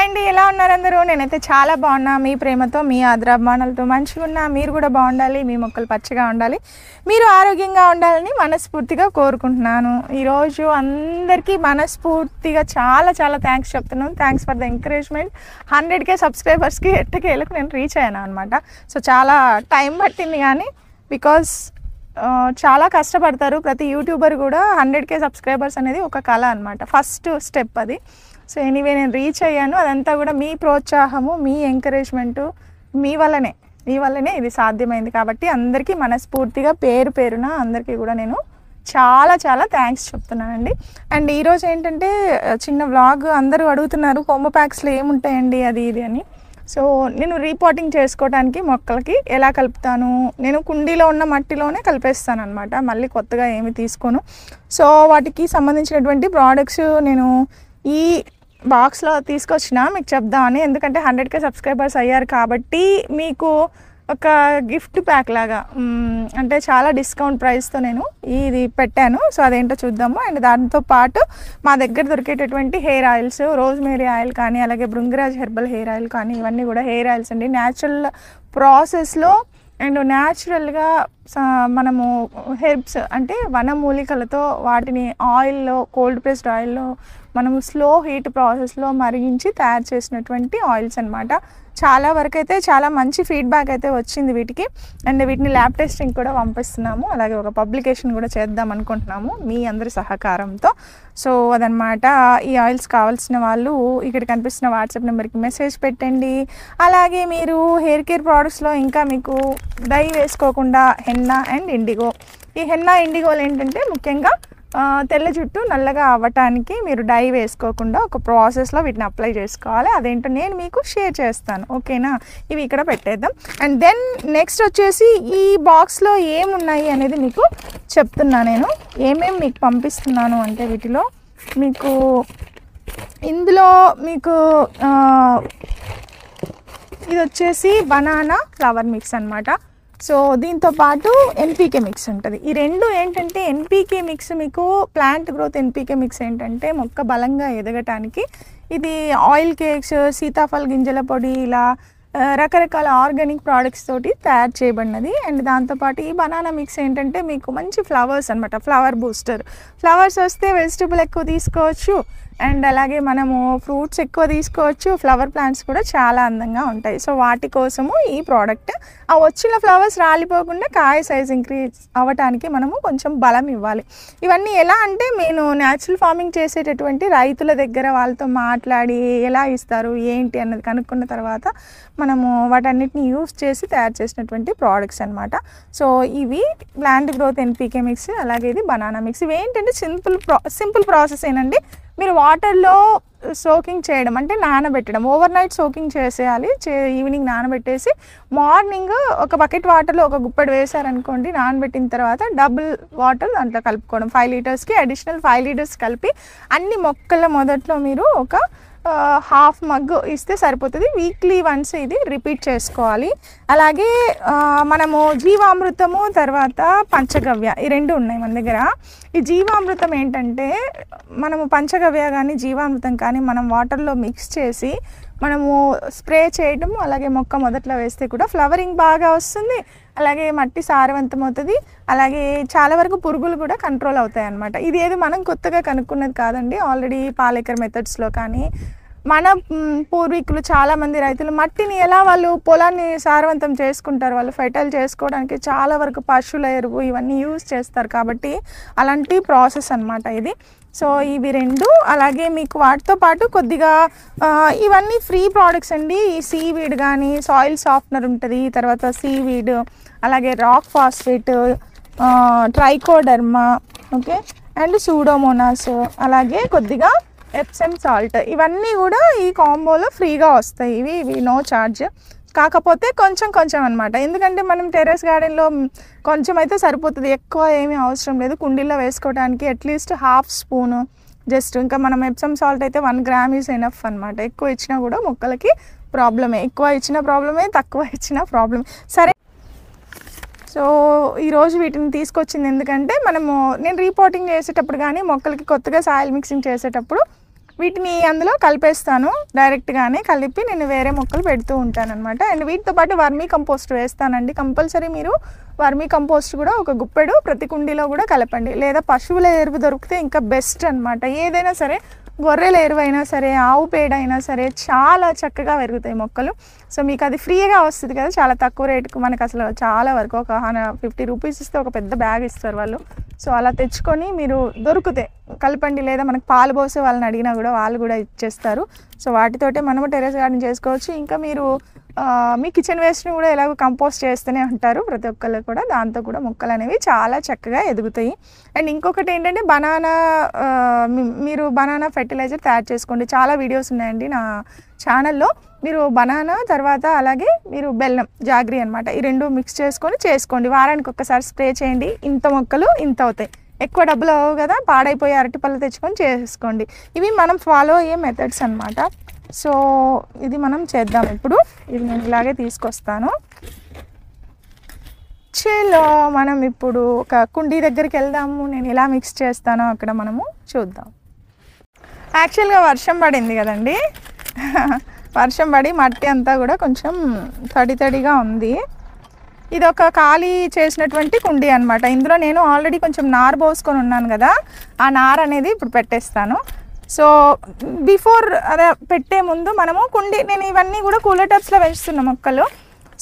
Hi అండి, ఎలా ఉన్నారు అందరూ? నేనైతే చాలా బాగున్నా. మీ ప్రేమతో, మీ ఆదరాభిమానాలతో మంచిగా ఉన్నా. మీరు కూడా బాగుండాలి, మీ మొక్కలు పచ్చగా ఉండాలి, మీరు ఆరోగ్యంగా ఉండాలని మనస్ఫూర్తిగా కోరుకుంటున్నాను. ఈరోజు అందరికీ మనస్ఫూర్తిగా చాలా చాలా థ్యాంక్స్ చెప్తున్నాను. Thanks for the encouragement. 100K సబ్స్క్రైబర్స్కి ఎట్టకేలకు నేను రీచ్ అయ్యాను అనమాట. సో చాలా టైం పట్టింది, కానీ బికాజ్ చాలా కష్టపడతారు. ప్రతి యూట్యూబర్ కూడా 100K సబ్స్క్రైబర్స్ అనేది ఒక కళ అనమాట, ఫస్ట్ స్టెప్ అది. సో ఎనీవే నేను రీచ్ అయ్యాను. అదంతా కూడా మీ ప్రోత్సాహము, మీ ఎంకరేజ్మెంటు, మీ వల్లనే ఇది సాధ్యమైంది. కాబట్టి అందరికీ మనస్ఫూర్తిగా పేరు పేరున అందరికీ కూడా నేను చాలా చాలా థ్యాంక్స్ చెప్తున్నానండి. అండ్ ఈరోజు ఏంటంటే చిన్న వ్లాగ్. అందరూ అడుగుతున్నారు హోమో ప్యాక్స్లో ఏముంటాయండి అది ఇది అని. సో నేను రీపోర్టింగ్ చేసుకోవడానికి మొక్కలకి ఎలా కలుపుతాను, నేను కుండీలో ఉన్న మట్టిలోనే కలిపేస్తాను అనమాట. మళ్ళీ కొత్తగా ఏమి తీసుకోను. సో వాటికి సంబంధించినటువంటి ప్రోడక్ట్స్ నేను ఈ బాక్స్లో తీసుకొచ్చిన మీకు చెప్దామని. ఎందుకంటే 100K సబ్స్క్రైబర్స్ అయ్యారు కాబట్టి మీకు ఒక గిఫ్ట్ ప్యాక్ లాగా, అంటే చాలా డిస్కౌంట్ ప్రైస్తో నేను ఇది పెట్టాను. సో అదేంటో చూద్దాము. అండ్ దాంతో పాటు మా దగ్గర దొరికేటటువంటి హెయిర్ ఆయిల్స్, రోజ్మేరీ ఆయిల్ కానీ, అలాగే భృంగరాజ్ హెర్బల్ హెయిర్ ఆయిల్ కానీ, ఇవన్నీ కూడా హెయిర్ ఆయిల్స్ అండి. న్యాచురల్ ప్రాసెస్లో అండ్ న్యాచురల్గా మనము హెర్బ్స్ అంటే వనమూలికలతో వాటిని ఆయిల్లో, కోల్డ్ ప్రెస్డ్ ఆయిల్లో మనము స్లో హీట్ ప్రాసెస్లో మరిగించి తయారు చేసినటువంటి ఆయిల్స్ అనమాట. చాలా వరకు అయితే చాలా మంచి ఫీడ్బ్యాక్ అయితే వచ్చింది వీటికి. అండ్ వీటిని ల్యాబ్ టెస్టింగ్ కూడా పంపిస్తున్నాము. అలాగే ఒక పబ్లికేషన్ కూడా చేద్దాం అనుకుంటున్నాము మీ అందరి సహకారంతో. సో అదనమాట. ఈ ఆయిల్స్ కావాల్సిన వాళ్ళు ఇక్కడ కనిపిస్తున్న వాట్సాప్ నెంబర్కి మెసేజ్ పెట్టండి. అలాగే మీరు హెయిర్ కేర్ ప్రోడక్ట్స్లో ఇంకా మీకు డై వేసుకోకుండా హెన్నా అండ్ ఇండిగో, ఈ హెన్నా ఇండిగోలు ఏంటంటే ముఖ్యంగా తెల్ల జుట్టు నల్లగా అవ్వటానికి మీరు డై వేసుకోకుండా ఒక ప్రాసెస్లో వీటిని అప్లై చేసుకోవాలి. అదేంటో నేను మీకు షేర్ చేస్తాను, ఓకేనా? ఇవి ఇక్కడ పెట్టేద్దాం. అండ్ దెన్ నెక్స్ట్ వచ్చేసి ఈ బాక్స్లో ఏమున్నాయి అనేది మీకు చెప్తున్నా. నేను ఏమేమి మీకు పంపిస్తున్నాను అంటే వీటిలో మీకు ఇందులో మీకు ఇది వచ్చేసి బనానా ఫ్లవర్ మిక్స్ అనమాట. సో దీంతో పాటు NPK మిక్స్ ఉంటుంది. ఈ రెండు ఏంటంటే NPK మిక్స్ మీకు ప్లాంట్ గ్రోత్ NPK మిక్స్ ఏంటంటే మొక్క బలంగా ఎదగటానికి ఇది ఆయిల్ కేక్స్, సీతాఫల్ గింజల పొడి, ఇలా రకరకాల ఆర్గానిక్ ప్రోడక్ట్స్ తోటి తయారు చేయబడినది. అండ్ దాంతోపాటు ఈ బనానా మిక్స్ ఏంటంటే మీకు మంచి ఫ్లవర్స్ అనమాట, ఫ్లవర్ బూస్టర్. ఫ్లవర్స్ వస్తే వెజిటబుల్ ఎక్కువ తీసుకోవచ్చు, అండ్ అలాగే మనము ఫ్రూట్స్ ఎక్కువ తీసుకోవచ్చు. ఫ్లవర్ ప్లాంట్స్ కూడా చాలా అందంగా ఉంటాయి. సో వాటి కోసము ఈ ప్రోడక్ట్. ఆ వచ్చిన ఫ్లవర్స్ రాలిపోకుండా కాయ సైజ్ ఇంక్రీజ్ అవ్వటానికి మనము కొంచెం బలం ఇవ్వాలి. ఇవన్నీ ఎలా అంటే నేను న్యాచురల్ ఫార్మింగ్ చేసేటటువంటి రైతుల దగ్గర వాళ్ళతో మాట్లాడి ఎలా ఇస్తారు ఏంటి అన్నది కనుక్కున్న తర్వాత మనము వాటన్నిటిని యూస్ చేసి తయారు చేసినటువంటి ప్రోడక్ట్స్ అనమాట. సో ఇవి ప్లాంట్ గ్రోత్ NPK మిక్స్, అలాగే ఇది బనానా మిక్స్. ఇవి ఏంటంటే సింపుల్ ప్రాసెస్ ఏనండి. మీరు వాటర్లో సోకింగ్ చేయడం అంటే నానబెట్టడం, ఓవర్ నైట్ సోకింగ్ చేసేయాలి. ఈవినింగ్ నానబెట్టేసి మార్నింగ్ ఒక బకెట్ వాటర్లో ఒక గుప్పెడు వేసారనుకోండి, నానబెట్టిన తర్వాత డబుల్ వాటర్ దాంట్లో కలుపుకోవడం. 5 లీటర్స్కి అడిషనల్ 5 లీటర్స్ కలిపి అన్ని మొక్కల మొదట్లో మీరు ఒక హాఫ్ మగ్ ఇస్తే సరిపోతుంది. వీక్లీ వన్స్ ఇది రిపీట్ చేసుకోవాలి. అలాగే మనము జీవామృతము తర్వాత పంచగవ్య, ఈ రెండు ఉన్నాయి మన దగ్గర. ఈ జీవామృతం ఏంటంటే మనము పంచగవ్య కానీ జీవామృతం కానీ మనం వాటర్లో మిక్స్ చేసి మనము స్ప్రే చేయడము, అలాగే మొక్క మొదట్లో వేస్తే కూడా ఫ్లవరింగ్ బాగా వస్తుంది, అలాగే మట్టి సారవంతం అవుతుంది, అలాగే చాలా వరకు పురుగులు కూడా కంట్రోల్ అవుతాయి అన్నమాట. ఇది ఏది మనం కొత్తగా కనుక్కున్నది కాదండి. ఆల్రెడీ పాలేకర్ మెథడ్స్లో కానీ మన పూర్వీకులు చాలామంది రైతులు మట్టిని ఎలా వాళ్ళు పొలాన్ని సారవంతం చేసుకుంటారు, వాళ్ళు ఫెర్టైల్ చేసుకోవడానికి చాలా వరకు పశువుల ఎరువు ఇవన్నీ యూజ్ చేస్తారు. కాబట్టి అలాంటి ప్రాసెస్ అన్నమాట ఇది. సో ఇవి రెండు. అలాగే మీకు వాటితో పాటు కొద్దిగా ఇవన్నీ ఫ్రీ ప్రోడక్ట్స్ అండి. ఈ సీవీడ్ కానీ, సాయిల్ సాఫ్ట్నర్ ఉంటుంది, తర్వాత సీవీడ్, అలాగే rock phosphate, trichoderma, okay, and Pseudomonas, అలాగే కొద్దిగా ఎప్సమ్ సాల్ట్. ఇవన్నీ కూడా ఈ కాంబోలో ఫ్రీగా వస్తాయి. ఇవి నో ఛార్జ్. కాకపోతే కొంచెం అనమాట. ఎందుకంటే మనం టెర్రస్ గార్డెన్లో కొంచెం అయితే సరిపోతుంది, ఎక్కువ ఏమీ అవసరం లేదు. కుండీలో వేసుకోవడానికి అట్లీస్ట్ హాఫ్ స్పూను జస్ట్. ఇంకా మనం ఎప్సమ్ సాల్ట్ అయితే 1 గ్రామ్ ఈజ్ ఎనఫ్ అనమాట. ఎక్కువ ఇచ్చినా కూడా మొక్కలకి ప్రాబ్లమే, ఎక్కువ ఇచ్చిన ప్రాబ్లమే, తక్కువ ఇచ్చిన ప్రాబ్లమే. సరే, సో ఈరోజు వీటిని తీసుకొచ్చింది ఎందుకంటే నేను రీపోర్టింగ్ చేసేటప్పుడు కానీ మొక్కలకి కొత్తగా సాయిల్ మిక్సింగ్ చేసేటప్పుడు వీటిని అందులో కలిపేస్తాను. డైరెక్ట్గానే కలిపి నేను వేరే మొక్కలు పెడుతూ ఉంటాను అనమాట. అండ్ వీటితో పాటు వర్మీ కంపోస్ట్ వేస్తానండి. కంపల్సరీ మీరు వర్మీ కంపోస్ట్ కూడా ఒక గుప్పెడు ప్రతి కుండీలో కూడా కలపండి. లేదా పశువుల ఎరువు దొరికితే ఇంకా బెస్ట్ అనమాట. ఏదైనా సరే, గొర్రెల ఎరువు అయినా సరే, ఆవు పేడ అయినా సరే చాలా చక్కగా పెరుగుతాయి మొక్కలు. సో మీకు అది ఫ్రీగా వస్తుంది కదా, చాలా తక్కువ రేటుకు. మనకు అసలు చాలా వరకు ఒక 50 రూపీస్ ఇస్తే ఒక పెద్ద బ్యాగ్ ఇస్తారు వాళ్ళు. సో అలా తెచ్చుకొని మీరు దొరికితే కలపండి. లేదా మనకు పాలు పోసే వాళ్ళని అడిగినా కూడా వాళ్ళు కూడా ఇచ్చేస్తారు. సో వాటితోటే మనము టెర్రస్ గార్డెన్ చేసుకోవచ్చు. ఇంకా మీరు మీ కిచెన్ వేస్ట్ని కూడా ఎలాగో కంపోస్ట్ చేస్తూనే ఉంటారు ప్రతి ఒక్కళ్ళు కూడా. దాంతో కూడా మొక్కలు అనేవి చాలా చక్కగా ఎదుగుతాయి. అండ్ ఇంకొకటి ఏంటంటే మీరు బనానా ఫెర్టిలైజర్ తయారు చేసుకోండి. చాలా వీడియోస్ ఉన్నాయండి నా ఛానల్లో. మీరు బనానా తర్వాత అలాగే మీరు బెల్లం, జాగ్రీ అనమాట, ఈ రెండు మిక్స్ చేసుకోండి. వారానికి ఒక్కసారి స్ప్రే చేయండి. ఇంత మొక్కలు ఇంత అవుతాయి. ఎక్కువ డబ్బులు అవ్వవు కదా, పాడైపోయి అరటిపళ్ళు తెచ్చుకొని చేసుకోండి. ఇవి మనం ఫాలో అయ్యే మెథడ్స్ అనమాట. సో ఇది మనం చేద్దాం ఇప్పుడు. ఇది నేను ఇలాగే తీసుకొస్తాను. చలో మనం ఇప్పుడు ఒక కుండీ దగ్గరికి వెళ్దాము. నేను ఎలా మిక్స్ చేస్తానో అక్కడ మనము చూద్దాం. యాక్చువల్గా వర్షం పడింది కదండి. వర్షం పడి మట్టి అంతా కూడా కొంచెం తడిగా ఉంది. ఇది ఒక ఖాళీ చేసినటువంటి కుండీ అనమాట. ఇందులో నేను ఆల్రెడీ కొంచెం నార పోసుకొని ఉన్నాను కదా, ఆ నార అనేది ఇప్పుడు పెట్టేస్తాను. సో బిఫోర్ అదే పెట్టే ముందు మనము నేను ఇవన్నీ కూడా కూలర్ టబ్స్లో పెంచుతున్న మొక్కలు.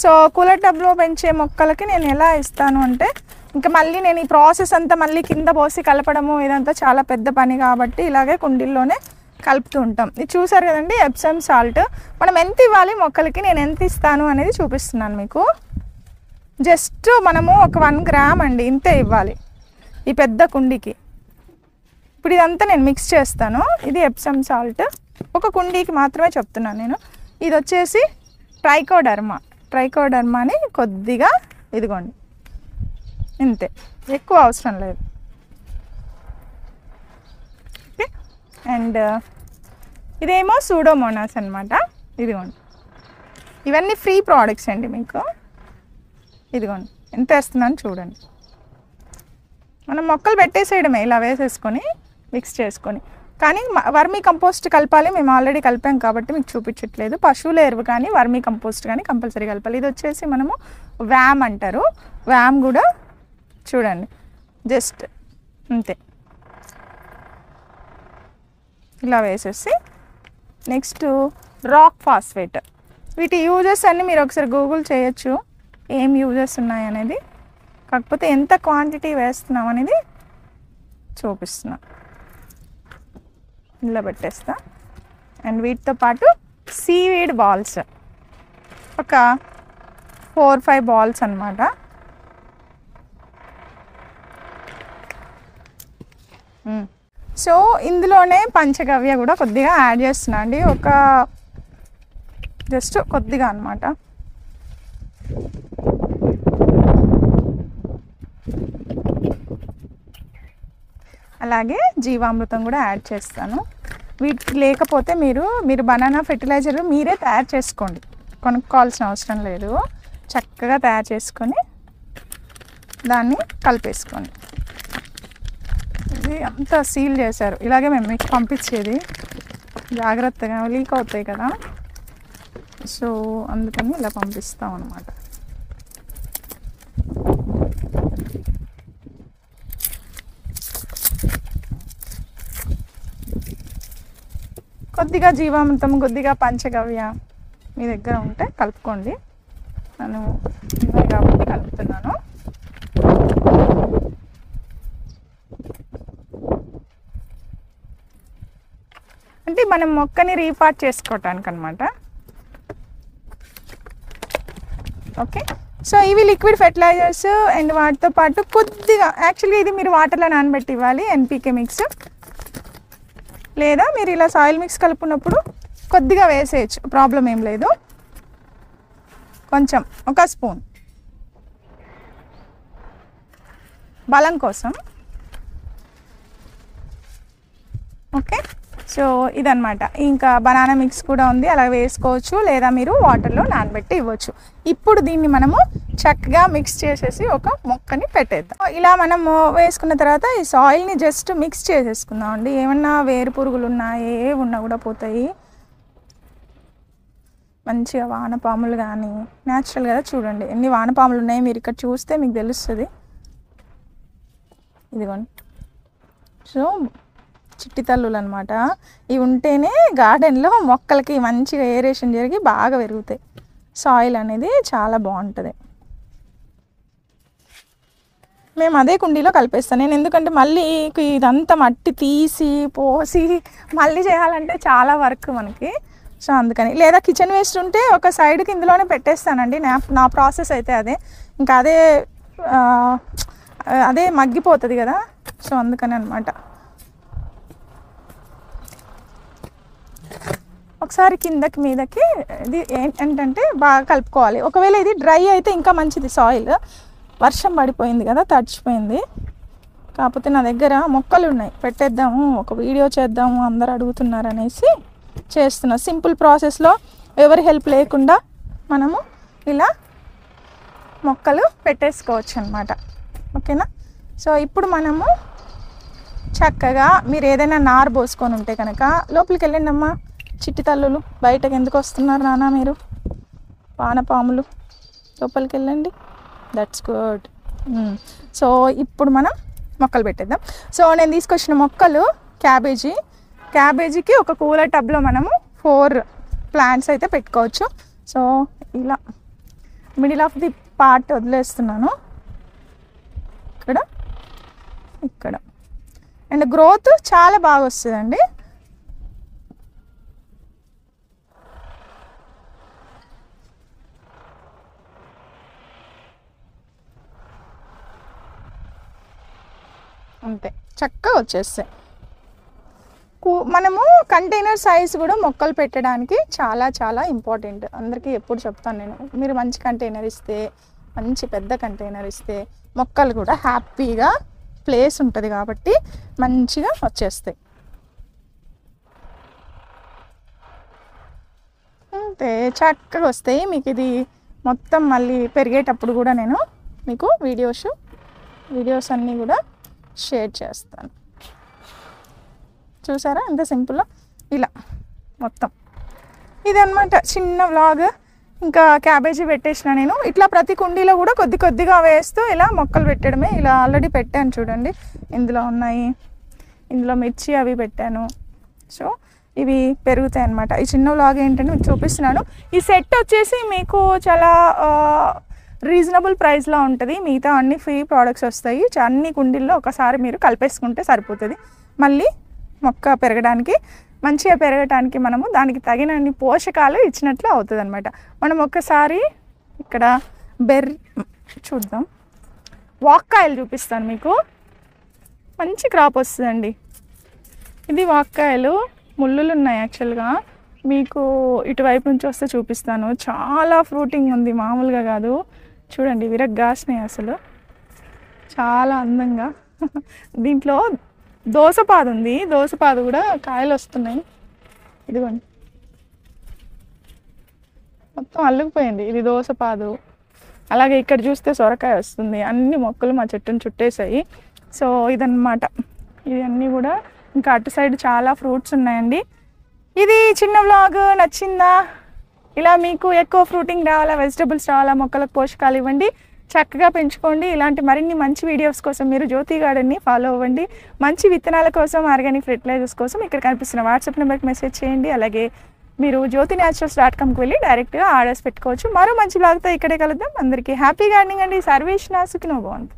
సో కూలర్ టబ్లో పెంచే మొక్కలకి నేను ఎలా ఇస్తాను అంటే, ఇంకా మళ్ళీ నేను ఈ ప్రాసెస్ అంతా మళ్ళీ కింద పోసి కలపడము ఇదంతా చాలా పెద్ద పని కాబట్టి ఇలాగే కుండీల్లోనే కలుపుతూ ఉంటాం. ఇది చూసారు కదండి, ఎప్సమ్ సాల్ట్. మనం ఎంత ఇవ్వాలి మొక్కలకి, నేను ఎంత ఇస్తాను అనేది చూపిస్తున్నాను మీకు. జస్ట్ మనము ఒక 1 గ్రామ్ అండి, ఇంతే ఇవ్వాలి ఈ పెద్ద కుండీకి. ఇప్పుడు ఇదంతా నేను మిక్స్ చేస్తాను. ఇది ఎప్సమ్ సాల్ట్, ఒక కుండీకి మాత్రమే చెప్తున్నాను నేను. ఇది వచ్చేసి ట్రైకోడర్మాని కొద్దిగా, ఇదిగోండి ఇంతే, ఎక్కువ అవసరం లేదు. ఓకే. అండ్ ఇదేమో సూడోమోనాస్ అనమాట. ఇదిగోండి, ఇవన్నీ ఫ్రీ ప్రోడక్ట్స్ అండి మీకు. ఇదిగోండి ఎంత వేస్తున్నాను చూడండి. మనం మొక్కలు పెట్టేసేయడమే ఇలా వేసేసుకొని మిక్స్ చేసుకొని. కానీ వర్మీ కంపోస్ట్ కలపాలి, మేము ఆల్రెడీ కలిపాం కాబట్టి మీకు చూపించట్లేదు. పశువుల ఎరువు కానీ వర్మీ కంపోస్ట్ కానీ కంపల్సరీ కలపాలి. ఇది వచ్చేసి మనము వ్యామ్ అంటారు. వ్యామ్ కూడా చూడండి జస్ట్ అంతే ఇలా వేసేసి. Next rock phosphate. వీటి యూజెస్ అన్నీ మీరు ఒకసారి గూగుల్ చేయొచ్చు, ఏం యూజెస్ ఉన్నాయనేది. కాకపోతే ఎంత క్వాంటిటీ వేస్తున్నాం అనేది చూపిస్తున్నా. ఇలా పెట్టేస్తా. అండ్ వీటితో పాటు సీవీడ్ బాల్స్ ఒక 4-5 బాల్స్ అన్నమాట. సో ఇందులోనే పంచగవ్య కూడా కొద్దిగా యాడ్ చేస్తున్నా అండి, ఒక జస్ట్ కొద్దిగా అన్నమాట. అలాగే జీవామృతం కూడా యాడ్ చేస్తాను. వీటికి లేకపోతే మీరు బనానా ఫెర్టిలైజర్ మీరే తయారు చేసుకోండి, కొనుక్కోవాల్సిన అవసరం లేదు. చక్కగా తయారు చేసుకొని దాన్ని కలిపేసుకోండి. ఇది అంతా సీల్ చేశారు. ఇలాగే మేము మీకు పంపించేది, జాగ్రత్తగా లీక్ అవుతాయి కదా, సో అందుకని ఇలా పంపిస్తాం అన్నమాట. కొద్దిగా జీవామృతం, కొద్దిగా పంచగవ్య మీ దగ్గర ఉంటే కలుపుకోండి. నేను కాబట్టి కలుపుతున్నాను. అంటే మనం మొక్కని రీపార్ట్ చేసుకోవటానికి అనమాట. ఓకే. సో ఇవి లిక్విడ్ ఫెర్టిలైజర్స్. అండ్ వాటితో పాటు కొద్దిగా, యాక్చువల్గా ఇది మీరు వాటర్లో నానబెట్టి ఇవ్వాలి, ఎన్పీకే మిక్స్. లేదా మీరు ఇలా సాయిల్ మిక్స్ కలుపుకున్నప్పుడు కొద్దిగా వేసేయచ్చు, ప్రాబ్లం ఏం లేదు. కొంచెం ఒక స్పూన్ బలం కోసం. ఓకే. సో ఇదనమాట. ఇంకా బనానా మిక్స్ కూడా ఉంది, అలా వేసుకోవచ్చు, లేదా మీరు వాటర్లో నానబెట్టి ఇవ్వచ్చు. ఇప్పుడు దీన్ని మనము చక్కగా మిక్స్ చేసేసి ఒక మొక్కని పెట్టేద్దాం. ఇలా మనము వేసుకున్న తర్వాత ఈ సాయిల్ని జస్ట్ మిక్స్ చేసేసుకుందాం అండి. ఏమన్నా వేరు పురుగులు ఉన్నాయి ఉన్నా కూడా పోతాయి. మంచిగా వానపాములు కానీ న్యాచురల్ కదా, చూడండి ఎన్ని వానపాములు ఉన్నాయి, మీరు ఇక్కడ చూస్తే మీకు తెలుస్తుంది. ఇదిగోండి. సో చిట్టి తల్లులు అనమాట. ఇవి ఉంటేనే గార్డెన్లో మొక్కలకి మంచిగా ఏరేషన్ జరిగి బాగా పెరుగుతాయి. సాయిల్ అనేది చాలా బాగుంటుంది. మేము అదే కుండీలో కలిపేస్తాను నేను, ఎందుకంటే మళ్ళీ ఇదంతా మట్టి తీసి పోసి మళ్ళీ చేయాలంటే చాలా వర్క్ మనకి. సో అందుకని, లేదా కిచెన్ వేస్ట్ ఉంటే ఒక సైడ్కి ఇందులోనే పెట్టేస్తానండి. నా ప్రాసెస్ అయితే అదే. ఇంకా అదే మగ్గిపోతుంది కదా, సో అందుకని అనమాట. ఒకసారి కిందకి మీదకి ఇది ఏంటంటే బాగా కలుపుకోవాలి. ఒకవేళ ఇది డ్రై అయితే ఇంకా మంచిది. సాయిల్ వర్షం పడిపోయింది కదా, తడిచిపోయింది. కాకపోతే నా దగ్గర మొక్కలు ఉన్నాయి, పెట్టేద్దాము, ఒక వీడియో చేద్దాము, అందరు అడుగుతున్నారు అనేసి చేస్తున్నా. సింపుల్ ప్రాసెస్లో ఎవరి హెల్ప్ లేకుండా మనము ఇలా మొక్కలు పెట్టేసుకోవచ్చు అనమాట. ఓకేనా? సో ఇప్పుడు మనము చక్కగా, మీరు ఏదైనా నారు పోసుకొని ఉంటే కనుక లోపలికి వెళ్ళండి అమ్మా. చిట్టి తల్లులు బయటకు ఎందుకు వస్తున్నారు నాన్న మీరు? వానపాములు లోపలికి వెళ్ళండి. That's good. సో ఇప్పుడు మనం మొక్కలు పెట్టేద్దాం. సో నేను తీసుకొచ్చిన మొక్కలు క్యాబేజీకి ఒక కూలర్ టబ్లో మనము 4 ప్లాంట్స్ అయితే పెట్టుకోవచ్చు. సో ఇలా మిడిల్ ఆఫ్ ది పార్ట్ వదిలేస్తున్నాను, ఇక్కడ. అండ్ గ్రోత్ చాలా బాగా వస్తుందండి. అంతే, చక్కగా వచ్చేస్తాయి. మనము కంటైనర్ సైజ్ కూడా మొక్కలు పెట్టడానికి చాలా చాలా ఇంపార్టెంట్. అందరికీ ఎప్పుడు చెప్తాను నేను, మీరు మంచి కంటైనర్ ఇస్తే, మంచి పెద్ద కంటైనర్ ఇస్తే మొక్కలు కూడా హ్యాపీగా ప్లేస్ ఉంటుంది కాబట్టి మంచిగా వచ్చేస్తాయి. అంతే, చక్కగా వస్తాయి. మీకు ఇది మొత్తం మళ్ళీ పెరిగేటప్పుడు కూడా నేను మీకు వీడియోస్ అన్నీ కూడా షేర్ చేస్తాను. చూసారా ఎంత సింపుల్. ఇలా మొత్తం ఇదన్నమాట చిన్న వ్లాగ్. ఇంకా క్యాబేజీ పెట్టేసిన నేను. ఇట్లా ప్రతి కుండీలో కూడా కొద్దిగా వేస్తూ ఇలా మొక్కలు పెట్టడమే. ఇలా ఆల్రెడీ పెట్టాను చూడండి, ఇందులో ఉన్నాయి. ఇందులో మిర్చి అవి పెట్టాను. సో ఇవి పెరుగుతాయి అన్నమాట. ఈ చిన్న వ్లాగ్ ఏంటంటే మీకు చూపిస్తున్నాను. ఈ సెట్ వచ్చేసి మీకు చాలా రీజనబుల్ ప్రైస్లో ఉంటుంది. మిగతా అన్ని ఫ్రీ ప్రోడక్ట్స్ వస్తాయి. అన్ని కుండీల్లో ఒకసారి మీరు కలిపేసుకుంటే సరిపోతుంది. మళ్ళీ మొక్క మంచిగా పెరగటానికి మనము దానికి తగినన్ని పోషకాలు ఇచ్చినట్లు అవుతుంది అనమాట. మనం ఒక్కసారి ఇక్కడ చూద్దాం. వాక్కాయలు చూపిస్తాను మీకు. మంచి క్రాప్ వస్తుందండి. ఇది వాక్కాయలు, ముళ్ళులు ఉన్నాయి యాక్చువల్గా. మీకు ఇటువైపు నుంచి వస్తే చూపిస్తాను. చాలా ఫ్రూటింగ్ ఉంది, మామూలుగా కాదు. చూడండి విరగ్గాసినాయి అసలు, చాలా అందంగా. దీంట్లో దోసపాదు ఉంది, దోసపాదు కూడా కాయలు వస్తున్నాయి. ఇదిగోండి, మొత్తం అల్లుకుపోయింది. ఇది దోసపాదు. అలాగే ఇక్కడ చూస్తే సొరకాయ వస్తుంది. అన్ని మొక్కలు మా చెట్టును చుట్టేసాయి. సో ఇదన్నమాట. ఇవన్నీ కూడా ఇంకా అటు సైడ్ చాలా ఫ్రూట్స్ ఉన్నాయండి. ఇది చిన్న వ్లాగ్ నచ్చిందా? ఇలా మీకు ఎక్కువ ఫ్రూటింగ్ రావాలా, వెజిటబుల్స్ రావాలా, మొక్కలకు పోషకాలు ఇవ్వండి, చక్కగా పెంచుకోండి. ఇలాంటి మరిన్ని మంచి వీడియోస్ కోసం మీరు జ్యోతి గార్డెన్ని ఫాలో అవ్వండి. మంచి విత్తనాల కోసం, ఆర్గానిక్ ఫెర్టిలైజర్స్ కోసం ఇక్కడ కనిపిస్తున్న వాట్సాప్ నెంబర్కి మెసేజ్ చేయండి. అలాగే మీరు jyotinaturals.comకి వెళ్ళి డైరెక్ట్గా ఆర్డర్స్ పెట్టుకోవచ్చు. మరో మంచి బ్లాగ్తో ఇక్కడే కలుద్దాం. అందరికీ హ్యాపీ గార్డెనింగ్ అండి. సర్వేష్ నా సుఖినో భవంతు.